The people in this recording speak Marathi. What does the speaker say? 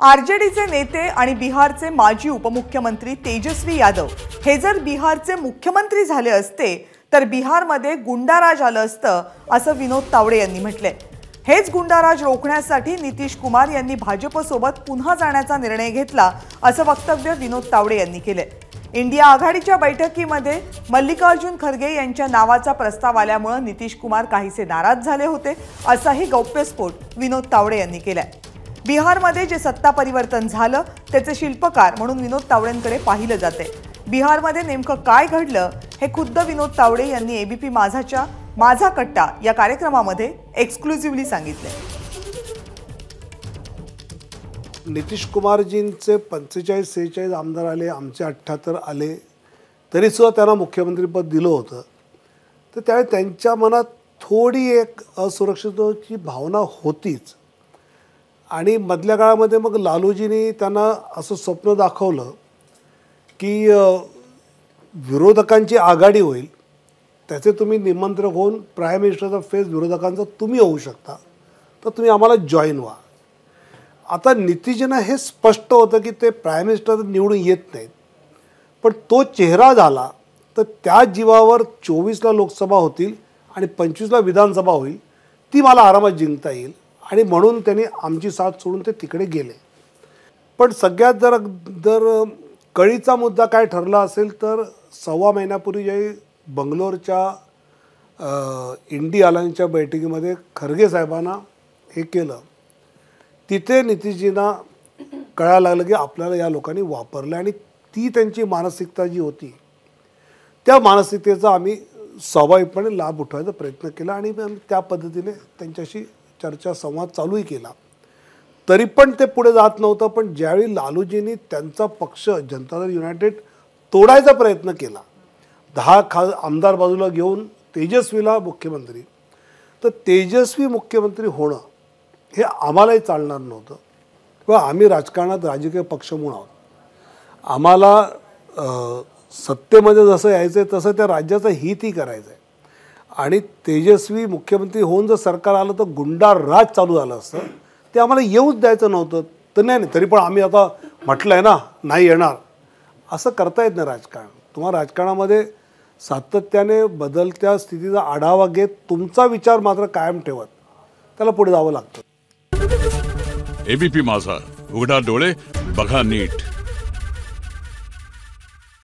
आरजेडीचे नेते आणि बिहारचे माजी उपमुख्यमंत्री तेजस्वी यादव हे जर बिहारचे मुख्यमंत्री झाले असते तर बिहारमध्ये गुंडाराज आलं असतं असं विनोद तावडे यांनी म्हटले। हेच गुंडाराज रोखण्यासाठी नितीश कुमार यांनी भाजपसोबत पुन्हा जाण्याचा निर्णय घेतला असं वक्तव्य विनोद तावडे यांनी केले। इंडिया आघाडीच्या बैठकीमध्ये मल्लिकार्जुन खरगे यांच्या नावाचा प्रस्ताव आल्यामुळे नितीश कुमार काहीसे नाराज झाले होते असाही गौप्यस्फोट विनोद तावडे यांनी केलाय। बिहारमध्ये जे सत्ता परिवर्तन झालं त्याचे शिल्पकार म्हणून विनोद तावडेंकडे पाहिलं जाते। बिहारमध्ये नेमकं काय घडलं हे खुद्द विनोद तावडे यांनी एबीपी माझाच्या माझा कट्टा या कार्यक्रमामध्ये एक्सक्लुसिव्हली सांगितले। नितीश कुमारजींचे 45-46 आमदार आले, आमचे 78 आले, तरी सुद्धा त्यांना मुख्यमंत्रीपद दिलं होतं। तर त्यावेळी त्यांच्या मनात थोडी एक असुरक्षिततेची भावना होतीच। आणि मधल्या काळामध्ये मग लालूजींनी त्यांना असं स्वप्न दाखवलं की विरोधकांची आघाडी होईल, त्याचे तुम्ही निमंत्रक होऊन प्राईम मिनिस्टरचा फेस विरोधकांचा तुम्ही होऊ शकता, तर तुम्ही आम्हाला जॉईन व्हा। आता नितीशजींना हे स्पष्ट होतं की ते प्राईम मिनिस्टर निवडून येत नाहीत, पण तो चेहरा झाला तर त्या जीवावर 24ला लोकसभा होतील आणि 25ला विधानसभा होईल, ती मला आरामात जिंकता येईल आणि म्हणून त्यांनी आमची साथ सोडून ते तिकडे गेले। पण सगळ्यात जर कळीचा मुद्दा काय ठरला असेल तर 1.25 महिन्यापूर्वी ज्यावेळी बंगलोरच्या इंडी अलायन्सच्या बैठकीमध्ये खरगे साहेबांना हे केलं, तिथे नितीशजींना कळायला लागलं की आपल्याला या लोकांनी वापरलं आणि ती त्यांची मानसिकता जी होती त्या मानसिकतेचा आम्ही स्वाभाविकपणे लाभ उठवायचा प्रयत्न केला आणि त्या पद्धतीने त्यांच्याशी चर्चा संवाद चालूही केला। तरी पण ते पुढे जात नव्हतं। पण ज्यावेळी लालूजींनी त्यांचा पक्ष जनता दल युनायटेड तोडायचा प्रयत्न केला, 10 आमदार बाजूला घेऊन तेजस्वीला मुख्यमंत्री, तर तेजस्वी मुख्यमंत्री होणं हे आम्हालाही चालणार नव्हतं किंवा आम्ही राजकारणात राजकीय पक्ष म्हणून आहोत। आम्हाला सत्तेमध्ये जसं यायचं आहे तसं त्या राज्याचं हितही करायचं आहे आणि तेजस्वी मुख्यमंत्री होऊन जर सरकार आलं तर गुंडा राज चालू झालं असतं, ते आम्हाला येऊच द्यायचं नव्हतं। तर नाही तरी पण आम्ही आता म्हटलं आहे ना नाही येणार, असं करता येत नाही राजकारण। तुम्हाला राजकारणामध्ये सातत्याने बदलत्या स्थितीचा आढावा घेत तुमचा विचार मात्र कायम ठेवत त्याला पुढे जावं लागतं। एबीपी माझा, उघडा डोळे बघा नीट।